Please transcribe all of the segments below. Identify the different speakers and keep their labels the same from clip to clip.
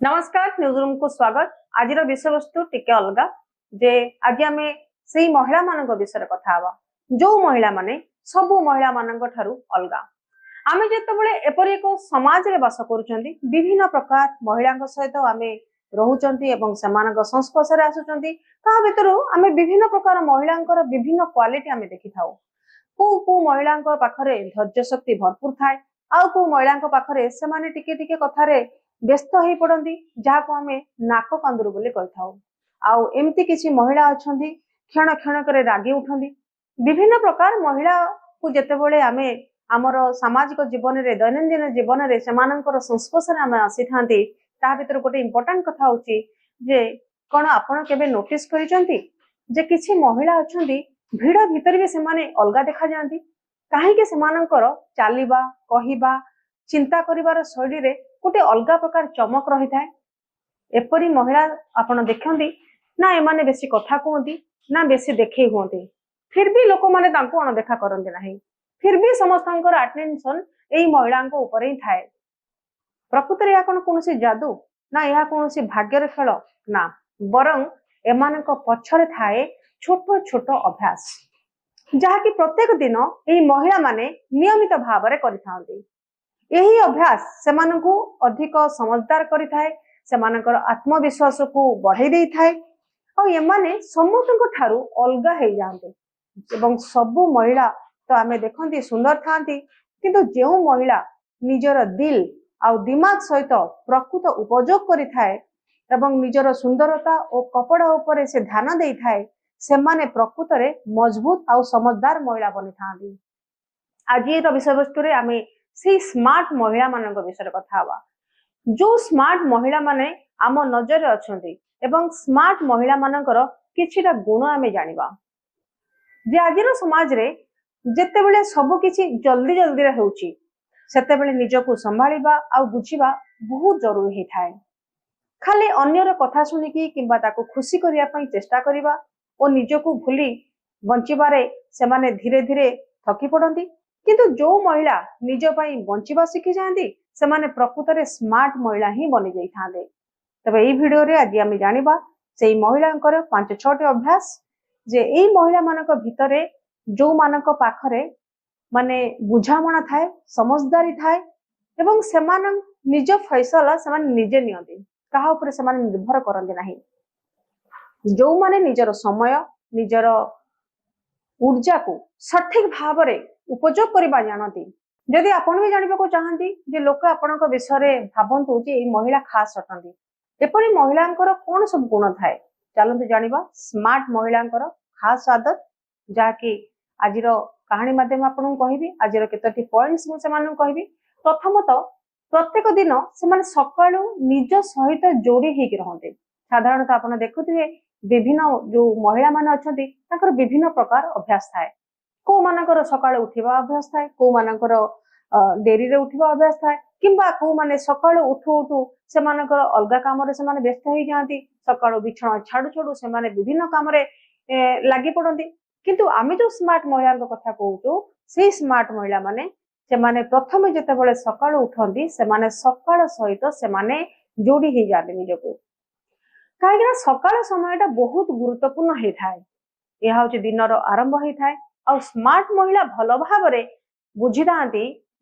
Speaker 1: नमस्कार news room को स्वागत। आज विषय वस्तु टिके अलगा जे आज आम से महिला मान विषय कथा हवा जो महिला माने सबु महिला मान अलगा। आम जिते एपरी एक समाज रे बास करुचंदी विभिन्न प्रकार महिला सहित आम रोचंती संस्पर्श आसुचंती ता भितरु आम विभिन्न प्रकार महिला विभिन्न क्वालिटी आम देखि थाउ। को महिला पाखरे धैर्य शक्ति भरपूर थाए आउ को महिला पाखरे से माने टिके टिके कथारे व्यस्त हो पड़ती जहाँ आम नाक कांदुरु बोली कही आउ एमती किसी महिला अच्छा क्षण क्षण करे रागी उठती। विभिन्न प्रकार महिला को जितेबले आम आमर सामाजिक जीवन में दैनंदिन जीवन में से संस्पर्श आम आसी था भर गोटे इम्पोर्टाट कथा हूँ जे कौन आपड़ के नोटिस करिसेंती जे किसी महिला अच्छा भिड़ भितर भी से अलगा देखा जाती कहीं सेमानंकर चलवा कहवा चिंता करिवार शैली रे गोटे अलगा प्रकार चमक रही थाए। एपरी महिला आपन देखंती ना एमाने बेसी कथा कहती ना बेसी देखे हुंती फिर भी लोक माने तांको अणदेखा करंती नाही फिर भी समस्तंकर अटेंशन एई महिलांको ऊपर ही थाए। प्रकृत रे या कोनोसी जादू ना या कोनोसी भाग्यर खेल ना बरं एमानक पछरे थाए छोट छोट अभ्यास जहा कि प्रत्येक दिन एई महिला माने नियमित भाव रे करिथांती। यही अभ्यास सेमानकु अधिक समझदार करि थाए सेमानकर आत्मविश्वास को बढ़ाई दे थाए और एमाने समस्तक ठारू अलगा हो जाते एवं सबु महिला तो आमे देखंती सुंदर थांती किंतु जो महिला निजर दिल आउ दिमाग सहित प्रकृत उपयोग करि थाए एवं निजर सुंदरता और कपड़ा ऊपर से ध्यान दे थाए सेमाने प्रकृत रे मजबूत आउ समझदार महिला बनि थांती। आज ये विषय वस्तु रे आमे से स्मार्ट महिला मान विषय कथा हवा जो स्मार्ट महिला माने आम नजर अच्छी एवं स्मार्ट महिला मानकर किछिटा गुण आमे जानिबा जे आजिर समाज रे जेतेबेले सब किछि जल्दी जल्दी रे होउची सेतेबेले निजको संभाळिबा आ बुझिबा बहुत जरूरी हे थाए। खाली अन्यर कथा सुनिकी किंबा ताको खुशी करिया पई चेष्टा करिबा और निजको भूली बंचिबारे सेमाने धीरे धीरे थकी पड़ती किंतु जो महिला निज पई बंचिबा शिखि जांती सेमाने प्रकृत रे स्मार्ट महिला ही बनि जाई थांदे। तबे एई वीडियो रे आज आमी जानिबा सेई महिलांकर 5-6 अभ्यास जे एई महिला मानक भितरे जो मानक पाखरे माने बुझामणा थाए समझदारी थाए एवं सेमान निज फैसला सेमान निजे नियंती कहा ऊपर सेमान निर्भर करंती नाही। जो माने निजर समय निजर ऊर्जा को सठिक भाव रे उपयोग करबा जानती। जदि आपण भी जानिबा को चाहंती जे लोक आपनक विषय रे भाबंतु जे ए महिला खास अटंती एपरि महिलांकर कोन सब गुण थाए चलंतु जानिबा। स्मार्ट महिलांकर खास आदत जा कि आजिर कहानी माध्यम आपन कहबी आजिर केतोटी पॉइंट्स मु सेमान कहबी। प्रथमतः प्रत्येक दिन सेमान सकाळु निज सहित जोड़ी हेकि रहंते। साधारणतः आपन देखुथिबे विभिन्न जो महिला मान अछंती ताकर विभिन्न प्रकार अभ्यास थाए को मानकर सकाळे उठिबा अभ्यास थाए को मानकर डेरी रे उठिबा अभ्यास थाए किंबा को माने सकाळे उठू उठू से मानकर अलगा काम रे से माने व्यस्त हो जांती सकाळे बिछଣା छाडू छाडू से माने विभिन्न काम रे लागि पड़ती किंतु आमे जो स्मार्ट महिला कथा कहूचु से स्मार्ट महिला माने से माने प्रथमे जेतेबेले सकाळे उठंती से माने सकाळ सहित से माने जोड़ी हो जाते निजको कहीं सकाळ समय बहुत गुरुत्वपूर्ण हे थाए। यह हूँ दिनर आरंभ हो थाए आ स्मार्ट महिला भल भाव बुझी था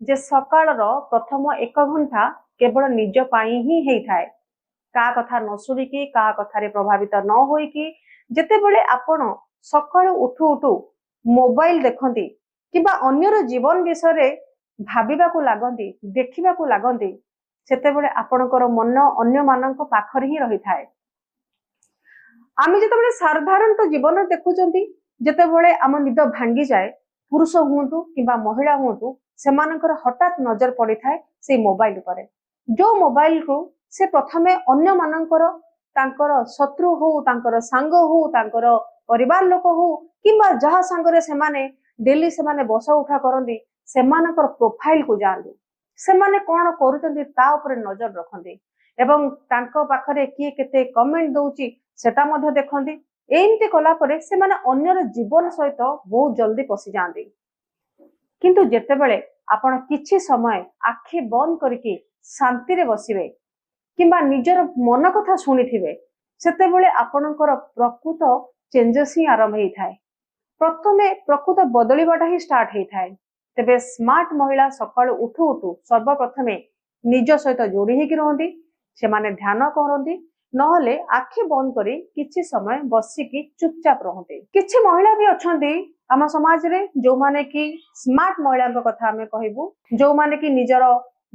Speaker 1: जे सकाळ प्रथम 1 घंटा केवल निज पाई ही थाए का कथा न शुणिकी का कथारे प्रभावित न होइकी जेतेबेले आपण सकाळ उठू उठू मोबाइल देखंती किबा अन्यर जीवन विषय रे भाबिबा को लागंती देखिबा को लागंती सेतेबेले आपणकर मन अन्य मानक पाखर ही रही थाए। आमे जेतेबेले साधारणतः जीवन देखुचंती जेतेबेले आम निद भांगी जाए पुरुष हुंतु किंबा महिला हुंतु सेमानकर हठात नजर पड़ी थाए से मोबाइल उपरे जो मोबाइल को से प्रथमे अन्य मानकर तांकर शत्रु हो तांकर सांग हो तांकर परिवार लोक हो किंबा जहा सांगरे सेमाने डेली सेमाने बसा उठा करंदी सेमानकर प्रोफाइल को जानती सेमाने कोन करूचंती ता ऊपर नजर रखंती एवं तांको पाखरे किए केते कमेंट दउची सेटा मध्ये देखंती। एमती कला परे से माने अन्यर जीवन सहित बहुत जल्दी पसी जांती किंतु जेतेबेले आपण किछि समय आखि बंद करके शांति रे बसिबे किंबा निजर मन कथा शुणिथिबे सेतेबेले आपणकर प्रकृत चेंजेस ही आरंभ होता है। प्रथमे प्रकृत बदलिबाटा ही स्टार्ट होता है। तेबे स्मार्ट महिला सकाळ उठू उठू सर्वप्रथमे निज सहित जोड़ी होकर रहती, से माने ध्यान करती, नहले आखि बंद करी किछि समय बसिकी चुपचाप रहते। किछि महिला भी अछंती आम समाज रे जो माने कि स्मार्ट महिला कथा आमे कहबू, जो माने कि निजर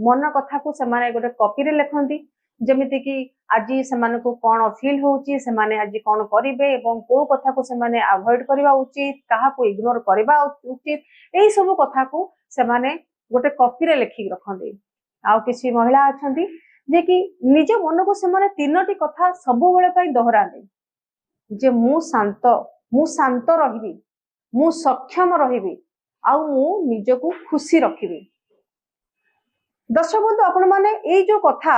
Speaker 1: मन कथा को से माने गोटे कॉपी रे लिखंती, जेमिति कि आज से कौन फिल होची, से माने आज कौन करिवे एवं को कथा को से माने अवॉइड करबा उचित, काहा को इग्नोर करबा उचित, एही सब कथा को से माने गोटे कॉपी रे लिखि रखंती। आउ किछि महिला अछंती जे कि निज मन को से माने तीनोटी कथा सब बेले पई दोहराते, जे मु शांत रहिबी, मु सक्षम रहिबी, आउ मु निजको खुशी रखिबी। दर्शक बंधु आपण माने एई जो कथा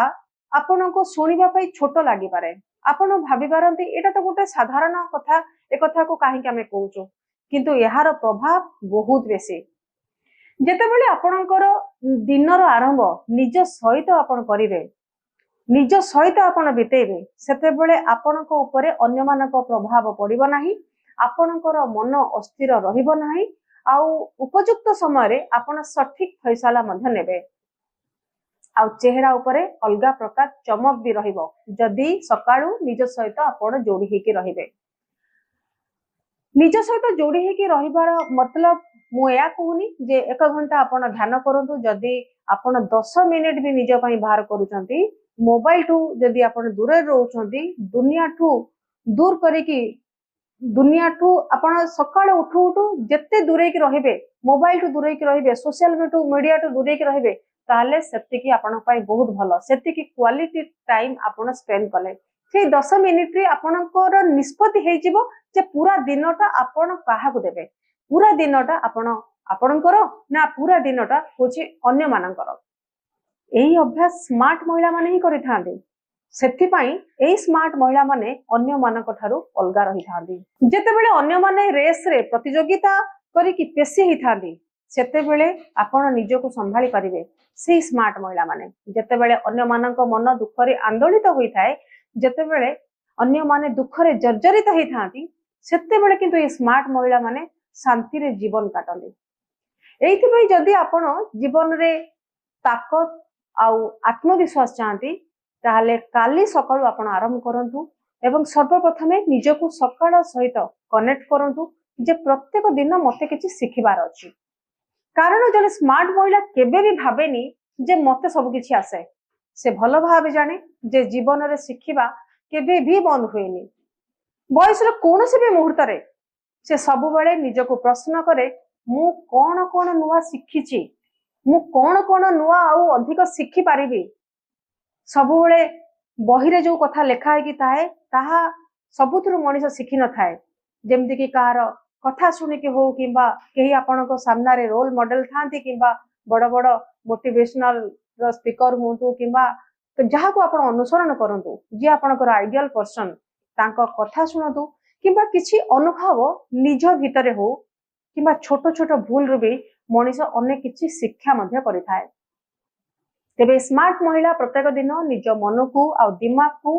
Speaker 1: आपण को सुनिबा पई छोट लागि पारे, आपण भाबी पारंती एटा तो गोटे साधारण कथा, ए कथा को काहे के हमें कहूचो, किंतु यार प्रभाव बहुत बेसी। जेतेबेले आपणकर दिनर आरंभ निज सहित आपण करिवे, निज सहित आपण बितेबे, सेतेबेले आपणक उपरे अन्य मानक प्रभाव पड़िबो नाही, आपणकर मन अस्थिर रहिबो नाही, आउ उपयुक्त समय रे आपण सठिक फैसला मध्ये नेबे, आउ चेहरा उपरे अलगा प्रकार चमक भी रहिबो जदि सकाळू निज सहित आपण जोड़ी हेकी रहिबे। निज सहित जोड़ी हेकी रहिबार मतलब मु या कहूनी जे 1 घंटा आपण ध्यान करंतु, जदि आपण 10 मिनिट भी निज पई बाहर करूचंती, मोबाइल ठू जदि आपण दूर रहउचंती, दुनिया ठू दूर करिकी, दुनिया ठू आपण सकाळ उठू उठू जत्ते दूरे की रहिबे, मोबाइल ठू दूरे की रहिबे, सोशल मीडिया ठू दूरे की रहिबे, ताले सेतिकी आपण पई बहुत भलो, सेतिकी क्वालिटी टाइम आपण स्पेंड कले, से 10 मिनिट रे आपणकर निष्पत्ति हे जिवो जे पूरा दिनटा आपण काहा को देबे, पूरा दिनटा आपणकर ना पूरा दिनटा होची अन्य मानकर। एही अभ्यास स्मार्ट महिला माने ही करिथांदी, सेति पई एही स्मार्ट महिला माने अन्य मानक ठारू अलगा रही थांदी। जेतेबेले अन्य माने रेस रे प्रतियोगिता करी कि पेशी ही थांदी, सेतेबेले आपण निजको संभाली परिबे से स्मार्ट महिला माने। जेतेबेले अन्य मानक मन दुख रे आंदोलित होई थाए, जेतेबेले अन्य माने दुख रे जर्जरित होई थांती, सेतेबेले किंतु ए स्मार्ट महिला माने शांति रे जीवन काटली। एइथि पई जदि आपण जीवन रे ताकत आउ आत्मविश्वास चाहती, ताहले काली सकाळू आपण आरंभ करंतु एवं सर्वप्रथमे निजको सकाळ सहित कनेक्ट करंतु जे प्रत्येक दिन मते किछि सिखिबार अछि। कारण जने स्मार्ट महिला केबे भी भाबेनी जे मते सब किछि आसे, से भलो भाबे जाने जे जीवन रे सिखिबा केबे भी बंद हुएनी। बयस रे कोनोसी भी मुहूर्त रे से सब बेले निजको प्रश्न करे, मु कोन कोन नुवा सिखिछि, मु कोन कोन नुवा आउ अधिक सिखि पारिबी। सब बेले बही रे जो कथा लेखा है कि ताहा सबुथुरु मनीष सिखि न थाए, जेमति कि कार कथा सुनिकी हो किंबा केही आपनको सामना रे रोल मॉडल थांती किंबा बड़ बड़ मोटिवेशनल स्पीकर हुंतु किंबा जहा को आपण अनुसरण करंतु, जे आपनकर आइडियल पर्सन तांको कथा सुनतु किंबा किछि अनुभव निज भितरे हो किंबा छोट छोट भूल रु भी मनीष अनेक किछि शिक्षा मध्य करिथाए। तेबे स्मार्ट महिला प्रत्येक दिन निज मन को आ दिमाग को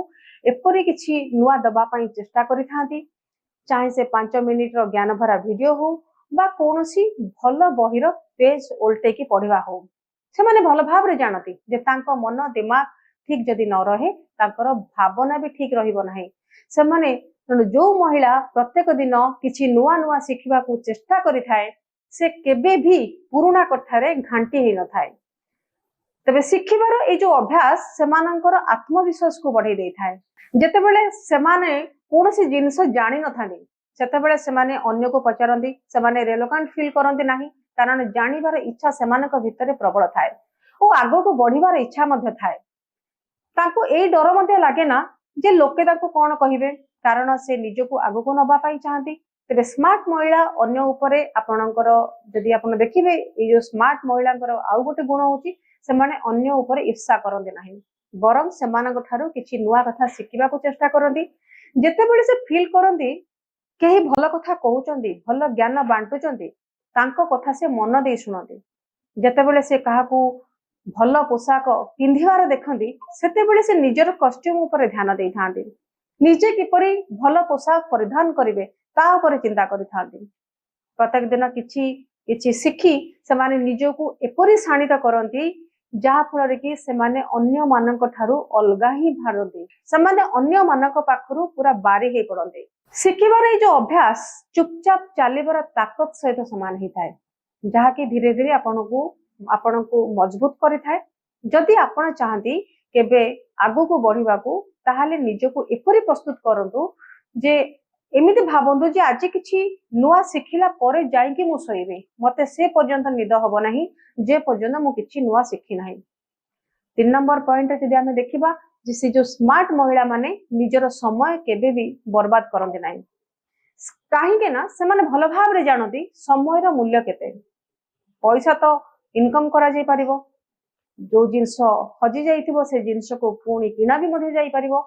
Speaker 1: एपरि किछि नुआ दबा पई चेष्टा करिथांती, चाहे से 5 मिनिट रो ज्ञान भरा वीडियो हो बा कोनोसी भलो बहिर पेज उल्टे की पढ़िबा हो। से माने भलो भाव रे जानती जे तांको मन दिमाग ठीक जदि न रहे तांकर भावना भी ठीक रहिबो नाही। से माने जो महिला प्रत्येक दिन किछि नुआ नुआ सिखिबा को चेष्टा करिथाए, से केबे भी पुराना कथारे घांटी हे न थाए। तबे शिखिबार ए जो अभ्यास सेमानंकर आत्मविश्वास को बढ़ाई देई थाए। जेतेबेले सेमाने कोनोसी जिंस जानि न थांदी, सेतेबेले सेमाने अन्य को पचारंती, सेमाने रेलोकांट फील करंती नाही, कारण जानिबार इच्छा सेमानक भितरे प्रबल थाए ओ आगो को बढ़िबार इच्छा मध्य थाए। ताको ए डर मध्य लागे ना जे लोके ताको कोन कहिबे, कारण से निजको आगो को नबा पाई चाहती। तेबे स्मार्ट महिला अन्य उपरे आपणकर जदि आपण देखिबे, ए जो स्मार्ट महिलांकर आउ गोटे गुण होची से माने अन्य उपरे ईर्ष्या करंती नाही, बरं सेमानक ठारू किछि नुआ कथा शिखिबा को चेष्टा करंती। जेतेबेले से फील करंती केही भलो कथा कहउचंती, भलो ज्ञान बांटुचंती, तांको कथा से मन दे सुनंती। जेतेबेले से काहाकू भल पोशाक पिंधिबार देखती सेतेबेले से निजर कस्ट्यूम उपर ध्यान दे था निजे किपरि भल पोशाक परिधान करेंगे ता उपर चिंता करिथांती प्रत्येक दिन किछि किछि शिखी से माने निजको एपरि शाणित करती जहा फल कि से माने अन्य मानक ठारू अलगा ही भारती से माने अन्य मानक पाखरु पूरा बारी हे पड़ते शिखिबार जो अभ्यास चुपचाप चलिबार ताकत सहित समान ही थाए जहाँकि धीरे धीरे आपण को मजबूत करिथाए जदि आपण चाहती केबे आगु को बढ़िबा को ताहाले निजको एपरि प्रस्तुत करंतु जे एमिति भाबंतु जे आज किछि नुआ शिखिला परे जाईकि मु सोइबे मते से पर्यंत निद हबो नाही जे पर्यंत मु किछि नुआ शिखि नाही। 3 नंबर पॉइंट जदि आमे देखिबा जे से जो स्मार्ट महिला माने निजर समय केबे भी बर्बाद करंते नाही काहे के ना से माने भलो भाव रे जानती समय रो मूल्य केते पैसा तो इनकम करा जाई परिबो जो जिंस हजि जाइथिबो से जिंस को पुणी किना भी मधे जाई परिबो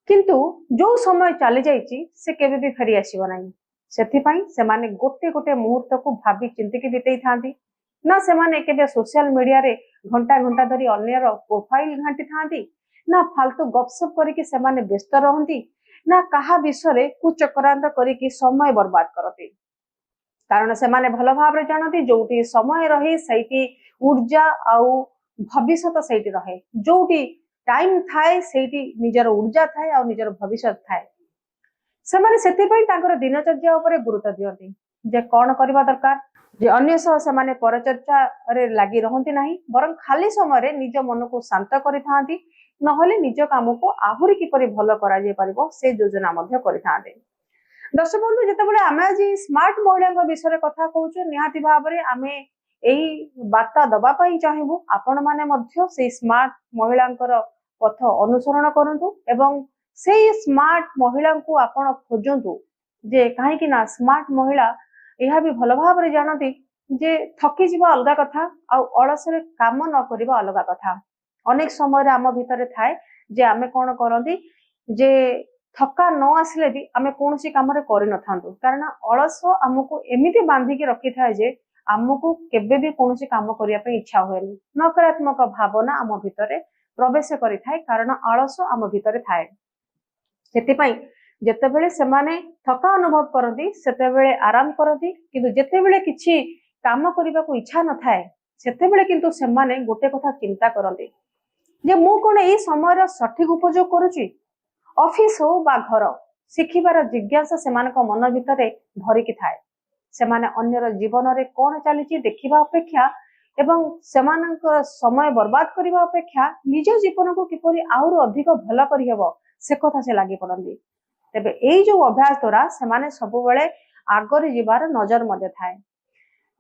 Speaker 1: किंतु जो समय चली जाइछि से केबे भी फेरी आसीबो नाही सेथि पई से माने गोटे गोटे मुहूर्त को भाबी चिंती के बितेई थांती ना से माने केबे सोशल मीडिया रे घंटा घंटा धरी अन्यर प्रोफाइल घांटी थांती ना फालतू गपसप करिकि से माने व्यस्त रहंती ना कहा विषय कुचक्रांत करिकि समय बर्बाद करती कारण से माने भलो भाव रे जानती जोटी समय रही सैटी ऊर्जा आउ भविष्य सैटी रहे जोटी टाइम थाए सेठी निजर ऊर्जा थाए और निजर भविष्य थाए से माने सेति पई तांकर दिनचर्या ऊपर गुरुत्व दियंती जे कोन करबा दरकार जे अन्य सह से माने परचर्चा रे लागि रहंती नाही बरं खाली समय रे निज मन को शांत करिथांती नहले निज काम को आहुरी किपरि भलो करा जे परिबो से योजना मध्य करिथांते। दर्शक बंधु जेतेबेले आमे आज स्मार्ट महिला विषय कथा कहूछु निहाती भाव रे आमे एही वार्ता दबा पई चाहेबु आपण माने मध्य से स्मार्ट महिलांकर पथ अनुसरण करंतु एवं से स्मार्ट महिला को आपण खोजंतु जे काहे कि ना स्मार्ट महिला यह भी भलो भाव रे जानती जे थकी जीवा अलगा कथा आ अलस रे काम न करबा अलगा कथा अनेक समय रे आम भितर थाए जे आमे कोन करंती जे थका न आसले भी आमे कोनोसी काम रे करि न थांतु कारण अलस हमको एमिति बांधी के रखि थाए जे हमको केबे भी कोनोसी काम करिया पे इच्छा होएनी नकारात्मक भावना आम भितर प्रवेश करि थाए कारण आलस आम भितर थाए सेति पई जेतेबेले से माने थका अनुभव करती सेतेबेले आराम करती किंतु जेतेबेले किछि काम करिबा को इच्छा न थाए सेतेबेले किंतु से माने गोटे कथा चिंता करती जे मु कोन एई समय रा सठिक उपयोग करूची ऑफिस हो बा घर शिखिबार जिज्ञासा सेमानक मन भितर भरी कि थाए सेमाने अन्यर जीवन रे कोन चलीची देखिबा अपेक्षा एवं सेमानक समय बर्बाद करिबा अपेक्षा निज जीवन को किपरि आउर अधिक भला करि हेबो से कथा से लागि पड़ंदी तेबे एई जो अभ्यास द्वारा सेमाने सब बेले आगरे जिबार नजर मध्ये थाए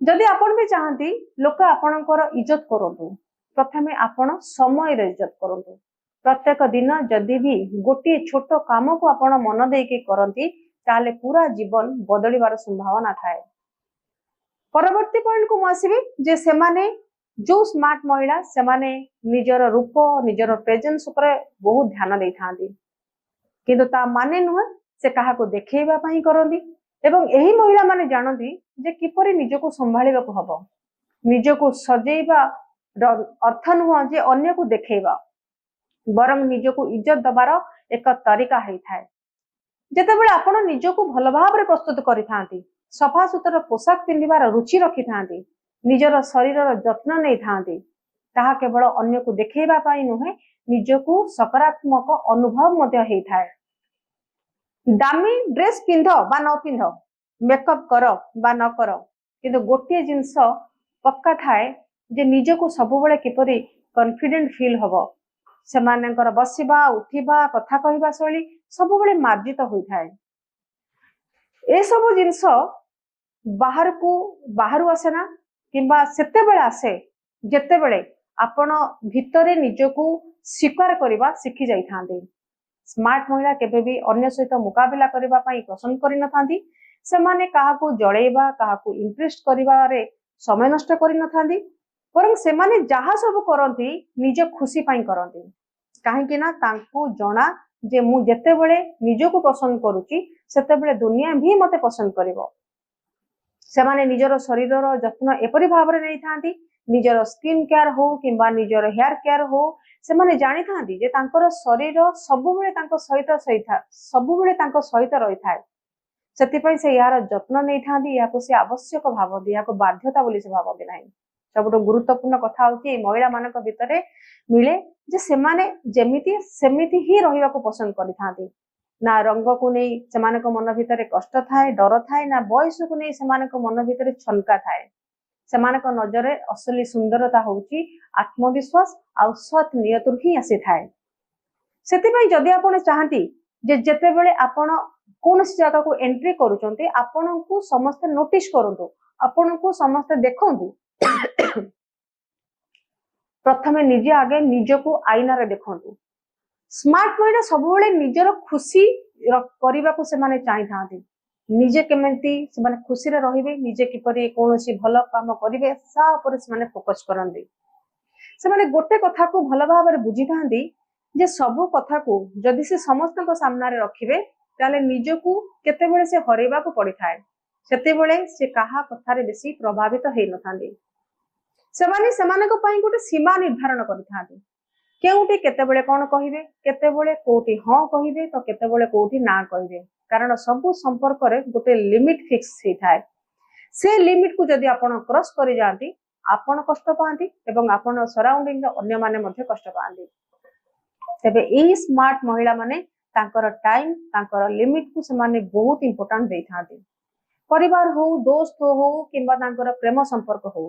Speaker 1: जदि आपण भी चाहती लोक आपणकर इज्जत करंतु प्रथमे आपण समय रे इज्जत करंतु प्रत्येक दिन जदि भी गोटे छोट काम को आपण मन देके करंती ताले पूरा जीवन बदलिबार संभावना थाए। परवर्ती पॉइंट को आसबी जे सेमाने जो स्मार्ट महिला सेमाने निजर रूप निजर प्रेजेंस ऊपर बहुत ध्यान दे थांती किंतु ता माने नुह से कहा को देखैबा पई करंती एवं एही महिला माने जानती जे किपरि निजको संभाळिबा को हबो निजको सजेइबा अर्थ नुह जे अन्य को देखैबा बरं निजको इज्जत दबार एक तरीका है थाए जेतेबेले आपण निजको भल भाव रे प्रस्तुत करिथांती सफा सुतर पोशाक पिंधिबार रुचि रखि थांती निजर शरीरर जत्न नै थांती ताहा केवल अन्य को देखैबा पई नुहे निजको सकारात्मक अनुभव मध्य हेइ थाए। दामी ड्रेस पिंध बा न पिंध मेकअप कर बा न कर किंतु गोटे जिंस पक्का थाए जे निजको सबुबेले किपरि कॉन्फिडेंट फील हबो सेमानकर बसिबा उठिबा कथा कहिबा शैली सबुबेले मार्जित होई थाए ए सब जिंस बाहर आसेना किंबा सेते बेले आसे जेते बेले आपण भितरे निजको स्वीकार करबा सिखि जाई थांती स्मार्ट महिला केबे भी अन्य सहित मुकाबला करबा पई पसंद करि न थांती सेमाने काहाकू जळेबा काहाकू इंटरेस्ट करिबा रे समय नष्ट करि न थांती परं सेमाने जहा सब करंती निज खुशी पई करंती काहे कि ना तांकू जणा जे मु जेते बेले निजको पसंद करूची सेते बेले दुनिया भी मते पसंद करिवो सेमाने निजर शरीरर जत्न एपरि भाव रे नै थांती निजर स्किन केयर हो किंबा निजर हेयर केयर हो से माने जानी थांती जे तांकर शरीर सबुबेले तांको सहित रही थाए सेतिपई से यार जत्न नहीं थांती याको से आवश्यक भावती याको बाध्यता बोली से भावती नहीं सबुठ गुरुत्वपूर्ण कथा होची महिला मानक भितरे मिले जे सेमाने जेमिति सेमिति ही रहिबाको पसंद करि थांती ना रंग को नहीं सेमानक मन भितरे कष्ट थाए डर थाए ना बयस को नहीं सेमानक मन भितरे छनका थाए सेमानक नजरे असली सुंदरता होची आत्मविश्वास आ सत नियतुर ही आसी थाए सेतिपई जदि आपण चाहती जे जेतेबेले आपण कोनसी जगह को एंट्री करूचंती आपनकु समस्त नोटिस करंतु आपनकु समस्त देखंतु प्रथमे निजे आगे निजको आईना रे देखंतु स्मार्ट महिला सबुबेले निजर खुशी करबाकू से माने चाहि थांती निजे केमेंती से माने खुशी रे रहिबे निजे किपरि कोनोसी भलो काम करिवे सा ऊपर से माने फोकस करंती से माने गोटे कथा को भलो भाबरे बुझी थांती जे सबु कथा को जदि से समस्त को सामना रे रखिबे ताले निजको केतेबेले से हरेबाकू पड़ी थाए सेतेबेले से कहा कथा रे बेसी प्रभावित हेइ न थांती से माने सेमानक पई गोटे सीमा निर्धारण करि थांती केउटी केतेबेले कोन कहिबे केतेबेले कोठी हां कहिबे तो केतेबेले कोठी ना कहिबे कारण सबु संपर्क रे गोटे लिमिट फिक्स हेइ थाए से लिमिट को जदि आपण क्रॉस करि जांती आपण कष्ट पांती एवं आपण सराउंडिंग अन्य माने मध्ये कष्ट पांती तबे एही स्मार्ट महिला माने तांकर टाइम तांकर लिमिट को से माने बहुत इंपोर्टेंट देई थांती परिवार हो दोस्त हो किंबा तांकर प्रेम संपर्क हो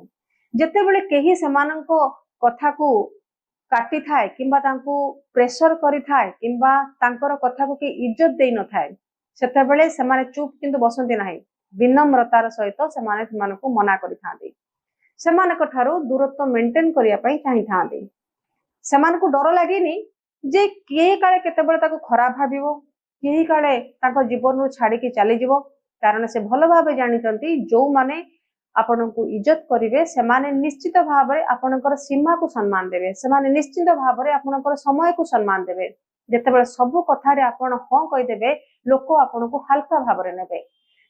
Speaker 1: जेतेबेले केही सेमानंको कथा को काटी थाए किंबा तांको प्रेशर करि थाए किंबा तांकर कथा को के इज्जत देई न थाए सेतेबेले सेमाने चुप किंतु बसंती नाही विनम्रतार सहित सेमाने सेमानंको मना करि थांती सेमानक ठारो दूरत्व मेंटेन करिया पई चाहि थांती सेमानको डर लागेनी जे के काले केतेबेले ताको खराब भाबिबो केही काले ताको जीवन रो छाडी के चली जिवो कारण से भलो भाबे जानिचंती जो माने आपनको इज्जत करिवे सेमाने निश्चित भाबरे आपनकर सीमा को सम्मान देबे सेमाने निश्चित भाबरे आपनकर समय को सम्मान देबे जेतेबेले सब कथा रे आपण हां कहि देबे लोक आपनको हल्का भाबरे नेबे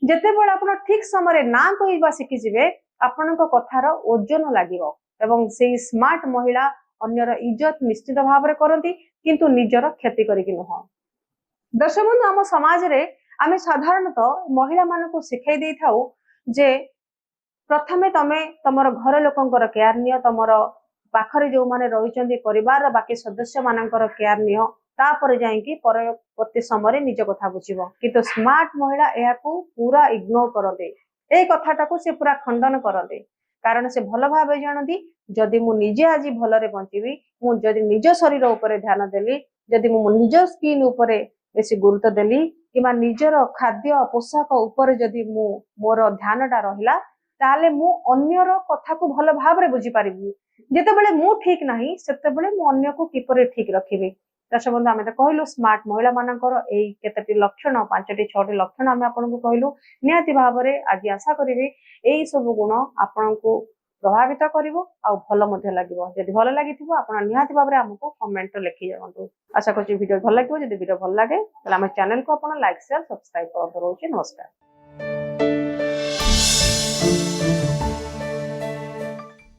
Speaker 1: जेतेबेले आपण ठीक समय रे ना कहिबा सिखि जिवे आपनको कथार ओजन लागिवो एवं सेही स्मार्ट महिला अन्यर इज्जत निश्चित भाबरे करंती किंतु निजर क्षति करिकि नह दर्शक बंधु आम समाज रे आमे साधारणतः महिला मानकु सिखाई देई थाउ जे प्रथमे तमे तमर घर लोकंकर केयर नियो तमर पाखरे जो माने रहिचंदी परिवार बाकी सदस्य मानकर केयर नियो तापर जाईकी परवर्ती समय निज कथा बुझिबो किंतु स्मार्ट महिला एहाकू पूरा इग्नोर करदे ए कथाटाकू से पूरा खंडन करदे कारण से भलो भाबे जानती जदि मु निजे आज भलरे बंचिबी मु जदि निज शरीर उपरे ध्यान देली जदि मु निज स्किन उपरे बेसी गुरुत्व देली किमा निजर खाद्य पोशाक उपरे जदि मु मोर ध्यानटा रहिला ताले मु अन्यर कथा को भलो भाबरे बुझी पारिबी जेतेबेले मु ठीक नाही सेतेबेले मु अन्य को किपरे ठीक रखिबी दर्शक बंधु आमे त कहलु स्मार्ट महिला मानकर एई केतेटी लक्षण 5टी 6टी लक्षण आमे आपनको कहलु नियाति भाबरे आज आशा करिबी एई सब गुण आपनको प्रभावित करिवो आ भलो मध्ये लागिवो जदि भलो लागिथिबो आपण नियाति भाबरे हमको कमेंट लिखि जानतु आशा करछि वीडियो भलो लागिवो जदि वीडियो भलो लागे त हम चैनल को आपण लाइक शेयर सब्सक्राइब करतो रहउछि नमस्कार।